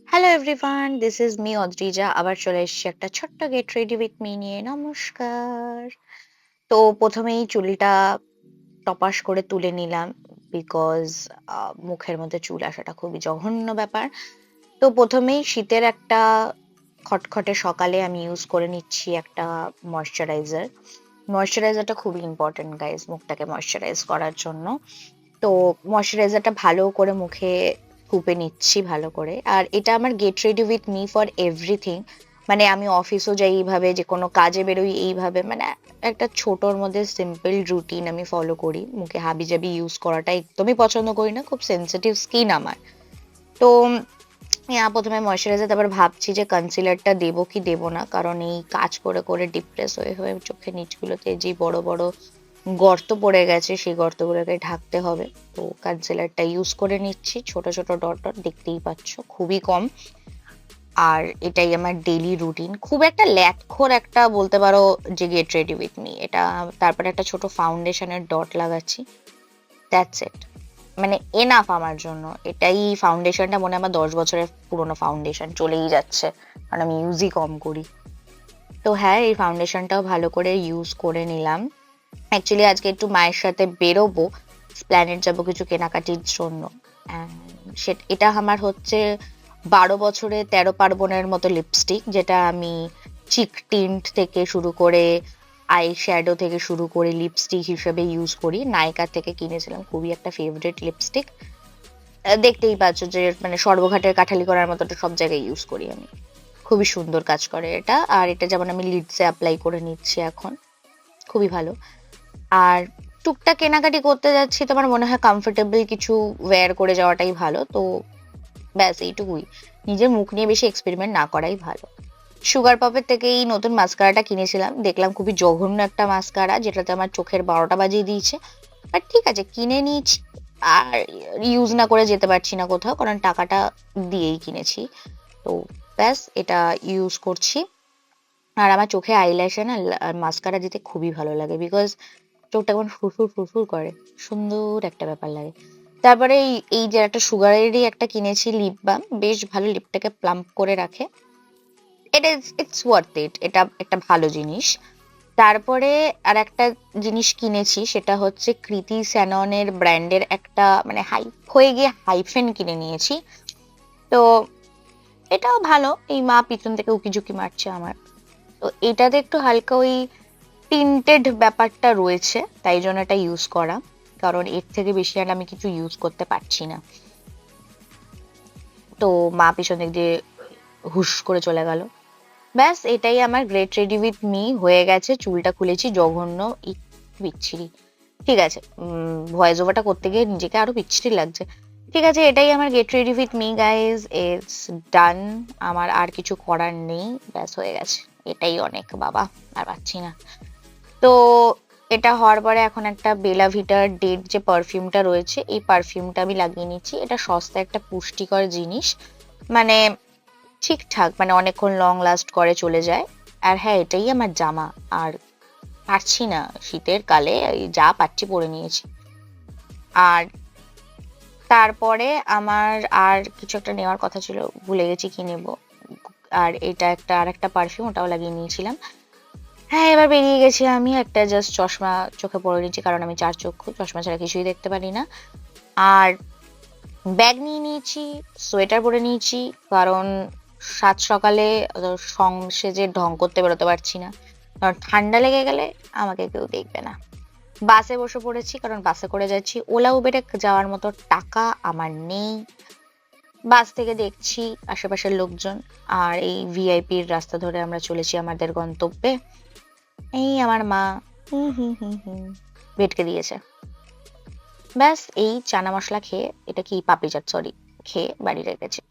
Hello everyone, this is me Adrija. আবার চলে এসেছি একটা ছোট্ট গেট রেডি উইথ মি নিয়ে। নমস্কার। তো প্রথমেই চুলটা টপাস করে তুলে নিলাম, বিকজ মুখের মধ্যে চুল আসাটা খুবই জঘন্য ব্যাপার। তো প্রথমেই শীতের একটা খটখটে সকালে আমি ইউজ করে নিচ্ছি একটা ময়শ্চারাইজার। ময়শ্চারাইজারটা খুবই ইম্পর্টেন্ট গাইজ, মুখটাকে ময়শ্চারাইজ করার জন্য। তো ময়শ্চারাইজারটা ভালো করে মুখে ফুপে নিচ্ছি ভালো করে। আর এটা আমার get ready with me for everything. মানে আমি অফিসও যাই এইভাবে, যে কোনো কাজে বেরোই এইভাবে, মানে একটা ছোটর মধ্যে সিম্পল রুটিন আমি ফলো করি। মুখে হাবিজাবি ইউজ করাটা একদমই পছন্দ করি না, খুব সেনসিটিভ স্কিন আমার। তো প্রথমে ময়শ্চারাইজার, তারপর ভাবছি যে কনসিলারটা দেবো কি দেবো না, কারণ এই কাজ করে করে ডিপ্রেস হয়ে হয়ে চোখের নিচগুলোতে যে বড় বড় গর্ত পড়ে গেছে, সেই গর্তগুলোকে ঢাকতে হবে। তো কনসিলারটা ইউজ করে নিচ্ছি, ছোট ছোট ডট ডট, দেখতেই পাচ্ছ খুবই কম। আর এটাই আমার ডেইলি রুটিন, খুব একটা ল্যাথখোর একটা বলতে পারো যে গেট রেডি উইথ মি এটা। তারপরে একটা ছোট ফাউন্ডেশনের ডট লাগাচ্ছি, দ্যাটস ইট। মানে এনাফ আমার জন্য। এটাই ফাউন্ডেশনটা মনে হয় আমার 10 বছরের পুরোনো ফাউন্ডেশন চলেই যাচ্ছে, কারণ আমি ইউজই কম করি। তো হ্যাঁ, এই ফাউন্ডেশনটাও ভালো করে ইউজ করে নিলাম। অ্যাকচুয়ালি আজকে একটু মায়ের সাথে বেরোবো, প্ল্যানেট যাবো কিছু কেনাকাটির জন্য। এটা আমার হচ্ছে 12 বছরে 13 পার্বণের মতো লিপস্টিক, যেটা আমি চিক টিন্ট থেকে শুরু করে আই শ্যাডো থেকে শুরু করে লিপস্টিক হিসেবে ইউজ করি। নাইকা থেকে কিনেছিলাম, খুবই একটা ফেভারিট লিপস্টিক। দেখতেই পাচ্ছ যে মানে সর্বঘাটের কাঠালি করার মতো সব জায়গায় ইউজ করি আমি। খুবই সুন্দর কাজ করে এটা। আর এটা যেমন আমি লিডসে অ্যাপ্লাই করে নিচ্ছি এখন, খুবই ভালো। আর টুকটাক কেনাকাটি করতে যাচ্ছি, তোমার মনে হয় কমফোর্টেবল কিছু ওয়্যার করে যাওয়াটাই ভালো। তো ব্যাস এইটুকুই, নিজের মুখ নিয়ে বেশি এক্সপেরিমেন্ট না করাই ভালো। সুগার পপের থেকে এই নতুন মাস্কারাটা কিনেছিলাম, দেখলাম খুবই জঘন্য একটা মাস্কারা, যেটাতে আমার চোখের 12টা বাজিয়ে দিয়েছে। বাট ঠিক আছে, কিনে নিয়েছি। আর ইউজ না করে যেতে পারছি না কোথাও, কারণ টাকাটা দিয়েই কিনেছি। তো ব্যাস এটা ইউজ করছি। আর আমার চোখে আইল্যাশে না মাস্কারা দিতে খুবই ভালো লাগে, বিকজ চোখটা কেমন ফুরফুর ফুরফুর করে, সুন্দর একটা ব্যাপার লাগে। তারপরে এই এই যে একটা সুগারেরই একটা কিনেছি লিপ বাম, বেশ ভালো, লিপটাকে প্লাম্প করে রাখে। এটা ইটস ওয়ার্থ ইট, এটা একটা ভালো জিনিস। তারপরে আর একটা জিনিস কিনেছি, সেটা হচ্ছে কৃতি স্যাননের ব্র্যান্ডের একটা, মানে হাইপ হয়ে গিয়ে হাইফেন কিনে নিয়েছি। তো এটাও ভালো, এই মা পিছন থেকে উকিঝুঁকি মারছে আমার। তো এটাতে একটু হালকা ওই টিন্টেড ব্যাপারটা রয়েছে, তাই জন্য এটা ইউজ করা, কারণ এর থেকে বেশি আর আমি কিছু ইউজ করতে পারছি না। তো মা পিছন দিক দিয়ে হুশ করে চলে গেল। ব্যাস এটাই আমার গ্রেট রেডি উইথ মি হয়ে গেছে। চুলটা খুলেছি, জঘন্য, বিচ্ছিরি। ঠিক আছে, ভয়েস ওভারটা করতে গিয়ে নিজেকে আরো বিচ্ছিরি লাগছে। ঠিক আছে, এটাই আমার get ready with me guys, it's ডান। আমার আর কিছু করার নেই, ব্যাস হয়ে গেছে। এটাই অনেক বাবা, আর পাচ্ছি না। তো এটা হওয়ার পরে এখন একটা বেলা ভিটার ডেট যে পারফিউমটা রয়েছে, এই পারফিউমটা আমি লাগিয়ে নিচ্ছি। এটা সস্তা একটা পুষ্টিকর জিনিস, মানে ঠিকঠাক, মানে অনেকক্ষণ লং লাস্ট করে, চলে যায়। আর হ্যাঁ, এটাই আমার জামা। আর পারছি না, শীতের কালে এই যা পাচ্ছি পরে নিয়েছি। আর তারপরে আমার আর কিছু একটা নেওয়ার কথা ছিল, ভুলে গেছি কি নেব। আর এটা একটা আর একটা পারফিউম, ওটাও লাগিয়ে নিয়েছিলাম। হ্যাঁ, এবার বেরিয়ে গেছি আমি। একটা জাস্ট চশমা চোখে পরে নিচ্ছি, কারণ আমি চার চক্ষু, চশমা ছাড়া কিছুই দেখতে পারি না। আর ব্যাগ নিয়ে নিয়েছি, সোয়েটার পরে নিয়েছি, কারণ সাত সকালে সেজে ঢং করতে বেরোতে পারছি না, কারণ ঠান্ডা লেগে গেলে আমাকে কেউ দেখবে না। বাসে বসে পড়েছি, কারণ বাসে করে যাচ্ছি, ওলা উবেরে যাওয়ার মতো টাকা আমার নেই। বাস থেকে দেখছি আশেপাশের লোকজন, আর এই ভিআইপির রাস্তা ধরে আমরা চলেছি আমাদের গন্তব্যে। এই আমার মা হুম হুম হুম হুম ভেটকে দিয়েছে। ব্যাস এই চানা মশলা খেয়ে, এটা কি পাপড়ি চাট, সরি, খেয়ে বাড়ি রেখেছি।